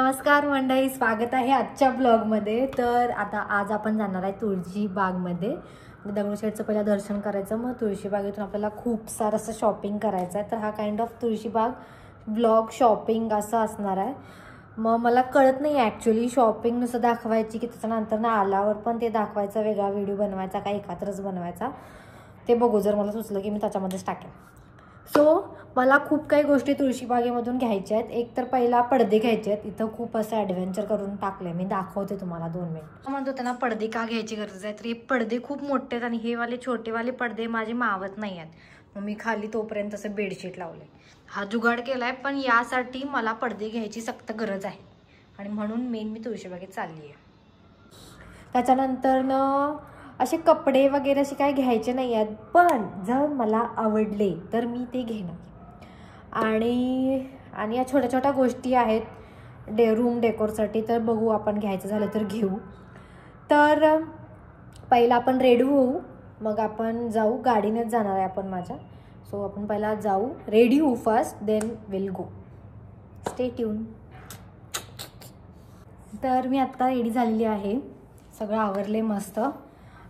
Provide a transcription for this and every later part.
नमस्कार मंडळी, स्वागत आहे आजच्या ब्लॉगमध्ये। तर आता आज आपण जाणार आहे तुळशी बागमध्ये। दगडूशेठचं पहिलं दर्शन करायचं, मग तुळशी बागेतून आपल्याला खूप सारं असं शॉपिंग करायचं आहे। तर हा काइंड ऑफ तुळशी बाग ब्लॉग शॉपिंग असं असणार आहे। मग मला कळत नाही ॲक्च्युली शॉपिंग नुसतं दाखवायची की त्याच्यानंतर ना आल्यावर पण ते दाखवायचा, वेगळा व्हिडिओ बनवायचा का एकत्रच बनवायचा ते बघू। जर मला सुचलं की मी त्याच्यामध्येच टाकेन। सो मला खूप काही गोष्टी तुळशी बागेमधून घ्यायच्या आहेत। एक तर पहिला पडदे घ्यायचे आहेत। इथं खूप असं ॲडव्हेंचर करून टाकले, मी दाखवते तुम्हाला 2 मिनिट। म्हणतो त्यांना पडदे का घ्यायची गरज आहे, तर हे पडदे खूप मोठे आहेत आणि हे वाले छोटेवाले पडदे माझे मावत नाही आहेत। मग मी खाली तोपर्यंत असं बेडशीट लावले, हा जुगाड केलाय। पण यासाठी मला पडदे घ्यायची सक्त गरज आहे आणि म्हणून मेन मी तुळशी बागेत चालली आहे। त्याच्यानंतर असे कपडे वगैरे असे काही घ्यायचे नाही आहेत, पण जर मला आवडले तर मी ते घेणार। आणि या छोट्या छोट्या गोष्टी आहेत रूम डेकोरसाठी, तर बघू आपण घ्यायचं झालं तर घेऊ। तर पहिला आपण रेडी होऊ, मग आपण जाऊ। गाडीनेच जाणार आहे आपण माझ्या। सो आपण पहिला जाऊ, रेडी होऊ first, then will go. Stay tune. तर मी आत्ता रेडी झालेली आहे, सगळं आवरले मस्त।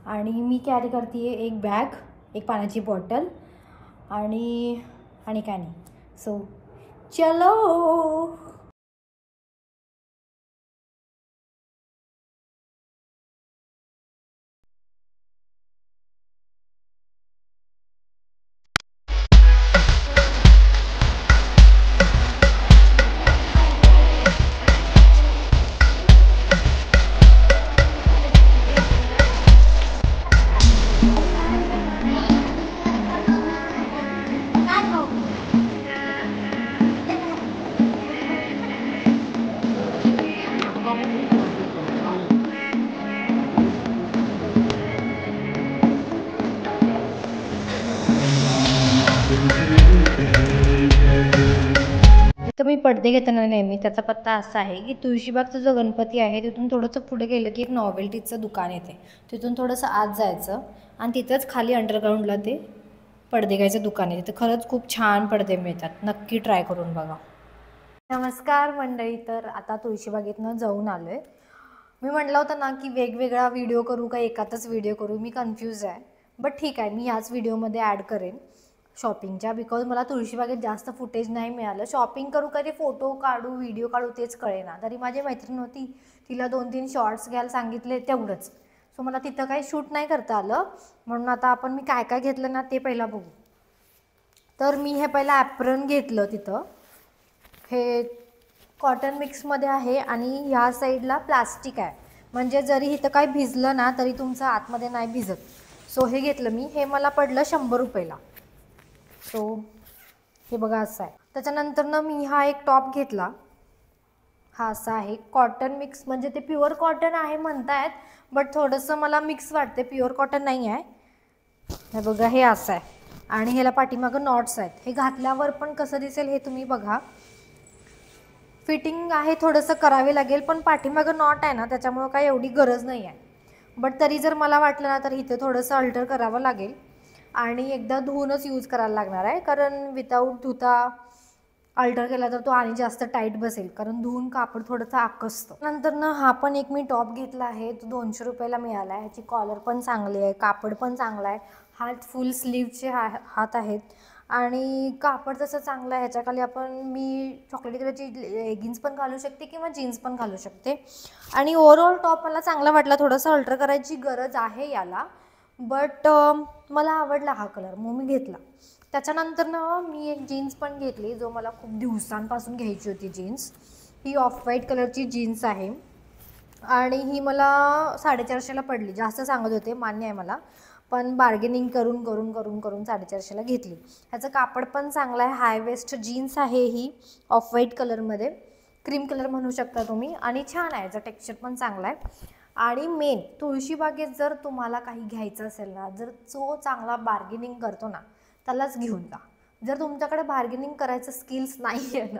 आणि मी कॅरी करते एक बॅग, एक पाण्याची बॉटल आणि काय नाही। सो चलो। तर मी पडदे घेताना नेहमी त्याचा पत्ता असा आहे की तुळशीबागचा जो गणपती आहे तिथून थोडंसं पुढे गेलं की एक नॉवेल्टीचं दुकान येते, तिथून थोडंसं आत जायचं आणि तिथंच खाली अंडरग्राऊंडला ते पडदे घ्यायचं दुकान आहे। तिथं खरंच खूप छान पडदे मिळतात, नक्की ट्राय करून बघा। नमस्कार मंडळी, तर आता तुळशीबागेतनं जाऊन आलो आहे। मी म्हटलं होतं ना की वेगवेगळा व्हिडिओ करू का एकातच व्हिडिओ करू, मी कन्फ्यूज आहे। बट ठीक आहे, मी याच व्हिडिओमध्ये ॲड करेन शॉपिंगच्या, बिकॉज मला तुळशीबागेत जास्त फुटेज नाही मिळालं। शॉपिंग करू का ते फोटो काढू, व्हिडिओ काढू तेच कळेना। तरी माझी मैत्रीण होती, तिला 2-3 शॉर्ट्स घ्यायला सांगितले तेवढंच। सो मला तिथं काही शूट नाही करता आलं, म्हणून आता आपण मी काय काय घेतलं ना ते पहिला बघू। तर मी हे पहिलं ॲप्रन घेतलं तिथं, हे कॉटन मिक्समध्ये आहे आणि ह्या साईडला प्लास्टिक आहे, म्हणजे जरी इथं काही भिजलं ना तरी तुमचं आतमध्ये नाही भिजत। सो हे घेतलं मी, हे मला पडलं 100 रुपयाला। सो हे बघा असं आहे। त्याच्यानंतर मी हा एक टॉप घेतला, हा असा आहे कॉटन मिक्स, म्हणजे ते प्युअर कॉटन आहे म्हणतायत, बट थोडंसं मला मिक्स वाटते, प्युअर कॉटन नाही आहे। हे बघा हे असं आहे आणि ह्याला पाठीमागं नॉट्स आहेत। हे घातल्यावर पण कसं दिसेल हे तुम्ही बघा। फिटिंग आहे, थोडंसं करावे लागेल, पण पाठीमागं नॉट आहे ना त्याच्यामुळं काही एवढी गरज नाही आहे। बट तरी जर मला वाटलं ना तर इथे थोडंसं अल्टर करावं लागेल आणि एकदा धुवूनच यूज करायला लागणार आहे, कारण विदाऊट धुता अल्टर केला तर तो आणि जास्त टाईट बसेल, कारण धुवून कापड थोडंसं आकसतं। नंतर हा पण एक मी टॉप घेतला आहे, तो 200 रुपयाला मिळाला आहे। ह्याची कॉलर पण चांगली आहे, कापड पण चांगला आहे, हात फुल स्लीवचे हात आहेत आणि कापड तसं चांगलं आहे। ह्याच्याखाली मी चॉकलेटी कलरची लेगिन्स पण घालू शकते किंवा जीन्स पण घालू शकते। आणि ओव्हरऑल टॉप मला चांगला वाटला, थोडंसं अल्टर करायची गरज आहे याला, बट मला आवडला हा कलर, मग मी घेतला। त्याच्यानंतर मी एक जीन्स पण घेतली, जो मला खूप दिवसांपासून घ्यायची होती जीन्स। ही ऑफ व्हाईट कलरची जीन्स आहे आणि ही मला 450ला पडली। जास्त सांगत होते, मान्य आहे मला, पण बार्गेनिंग करून करून करून करून 450ला घेतली। ह्याचं कापड पण चांगलं आहे, हाय वेस्ट जीन्स आहे ही, ऑफ व्हाईट कलरमध्ये, क्रीम कलर म्हणू शकता तुम्ही, आणि छान आहे, याचं टेक्स्चर पण चांगलं आहे। आणि मेन तुळशीबागेत जर तुम्हाला काही घ्यायचं असेल ना, जर जो चांगला बार्गेनिंग करतो ना त्यालाच घेऊन जा। जर तुमच्याकडे बार्गेनिंग करायचं स्किल्स नाही आहे ना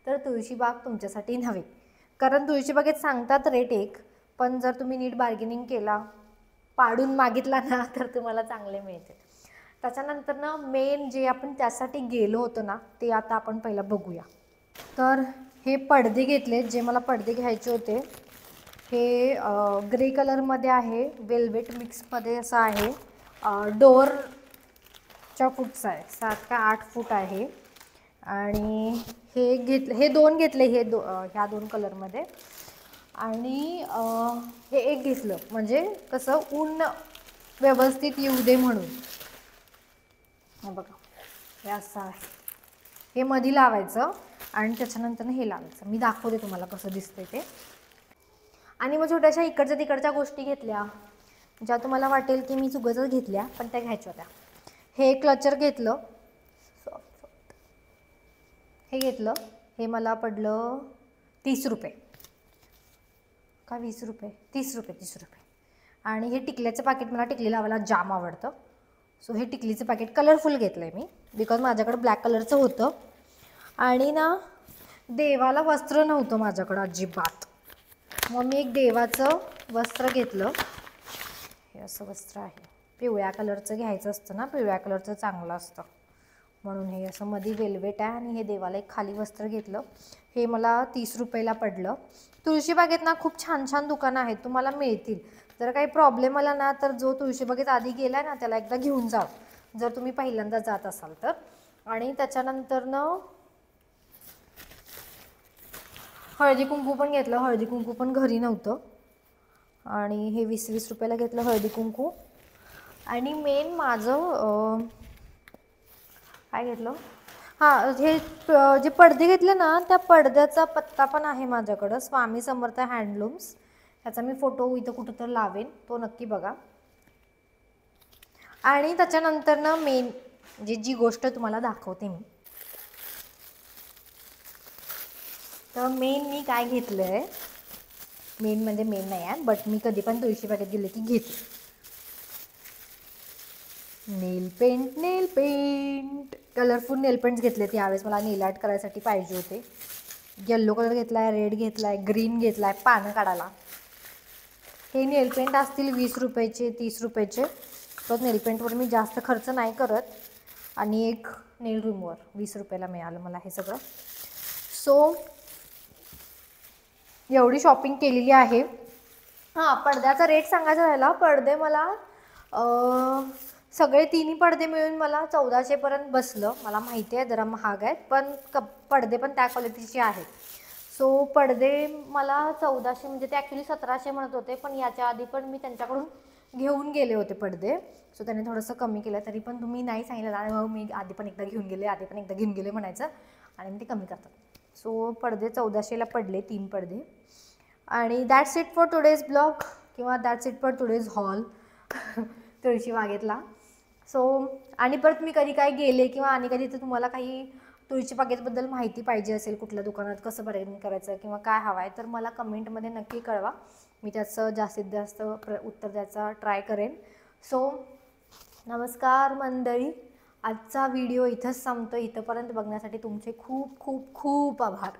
तर तुळशीबाग तुमच्यासाठी नव्हे, कारण तुळशीबागेत सांगतात रेट एक, पण जर तुम्ही नीट बार्गेनिंग केला, पाडून मागितला ना तर तुम्हाला चांगले मिळते। त्याच्यानंतर मेन जे आपण त्यासाठी गेलो होतो ना ते आता आपण पहिला बघूया। तर हे पडदे घेतलेत, जे मला पडदे घ्यायचे होते. हे ग्रे कलरमध्ये आहे, वेल्वेट मिक्समध्ये असं आहे. डोअरच्या फूटचा आहे, 7 का 8 फूट आहे. आणि हे 2 घेतले, ह्या 2 कलरमध्ये. आणि हे एक घेतलं, म्हणजे कसं ऊन व्यवस्थित येऊ दे म्हणून. बघा, हे असं आहे. हे मधी लावायचं आणि त्याच्यानंतर हे लावायचं. मी दाखवते तुम्हाला कसं दिसतंय ते. आणि मग छोट्याशा इकडच्या तिकडच्या गोष्टी घेतल्या, ज्या तुम्हाला वाटेल की मी चुकतच घेतल्या, पण त्या घ्यायच्या होत्या. हे क्लचर घेतलं, हे घेतलं. हे मला पडलं 30 रुपये का 20 रुपये, 30 रुपये. आणि हे टिकल्याचं पॅकेट, मला टिकली लावायला जाम आवडतं. सो हे टिकलीचं पॅकेट कलरफुल घेतलं आहे मी, बिकॉज माझ्याकडे ब्लॅक कलरचं होतं. आणि ना देवाला वस्त्र नव्हतं माझ्याकडं अजिबात, मग मी एक देवाचं वस्त्र घेतलं. हे असं वस्त्र आहे, पिवळ्या कलरचं घ्यायचं असतं ना, पिवळ्या कलरचं चांगलं असतं म्हणून. हे असं मध्ये वेल्वेट आहे आणि हे देवाला एक खाली वस्त्र घेतलं. हे मला 30 रुपयाला पडलं. तुळशीबागेत ना खूप छान छान दुकानं आहेत, तुम्हाला मिळतील. जर काही प्रॉब्लेम आला ना, तर जो तुळशीबागेत आधी गेला ना त्याला एकदा घेऊन जा, जर तुम्ही पहिल्यांदा जात असाल तर. आणि त्याच्यानंतर ना हळदी कुंकू पण घेतलं. हळदी कुंकू पण घरी नव्हतं. आणि हे 20-20 रुपयाला घेतलं हळदी कुंकू. आणि मेन माझं काय घेतलं, हां, हे जे पडदे घेतले ना, त्या पडद्याचा पत्ता पण आहे माझ्याकडं, स्वामी समर्थ हँडलूम्स. त्याचा मी फोटो इथं कुठं तर लावेन, तो नक्की बघा. आणि त्याच्यानंतर ना मेन जी गोष्ट तुम्हाला दाखवते मी, तर मेन मी काय घेतलं आहे, मेन म्हणजे मेन नाही आहे, बट मी कधी पण तुळशीबागेत गेले की घेते. नेल पेंट कलरफुल नेल पेंट्स घेतलेत यावेळेस. मला नेल आर्ट करायसाठी पाहिजे होते. येल्लो कलर घेतला आहे, रेड घेतला आहे, ग्रीन घेतला आहे पानं काढायला. हे नेल पेंट असतील 20 रुपयाचे, 30 रुपयाचे. तर नेल पेंटवर मी जास्त खर्च नाही करत. आणि एक नेल रिमूव्हर 20 रुपयाला मिळालं मला हे सगळं. सो एवढी शॉपिंग केलेली आहे. हां, पडद्याचा रेट सांगायचा झाला, पडदे मला सगळे तिन्ही पडदे मिळून मला 1400पर्यंत बसलं. मला माहिती आहे जरा महाग आहेत, पण पडदे पण त्या क्वालिटीचे आहेत. सो पडदे मला 1400, म्हणजे ते ॲक्च्युली 1700 म्हणत होते, पण याच्या आधी पण मी त्यांच्याकडून घेऊन गेले होते पडदे. सो त्याने थोडंसं कमी केलं. तरी पण तुम्ही नाही सांगितलं आणि मग मी आधी पण एकदा घेऊन गेले म्हणायचं, आणि मग ते कमी करतात. सो पडदे 1400ला पडले, 3 पडदे. आणि that's it for today's blog, किंवा that's it for today's hall तुळशीबागेतला. सो आणि परत मी कधी काय गेले किंवा आणि कधी तर तुम्हाला काही तुळशीबागेबद्दल माहिती पाहिजे असेल, कुठल्या दुकानात कसं बार्गेनिंग करायचं किंवा काय हवं आहे, तर मला कमेंटमध्ये नक्की कळवा. मी त्याचं जास्तीत जास्त उत्तर द्यायचा ट्राय करेन. सो नमस्कार मंडळी, आजचा व्हिडिओ इथंच संपतो. इथंपर्यंत बघण्यासाठी तुमचे खूप खूप खूप आभार.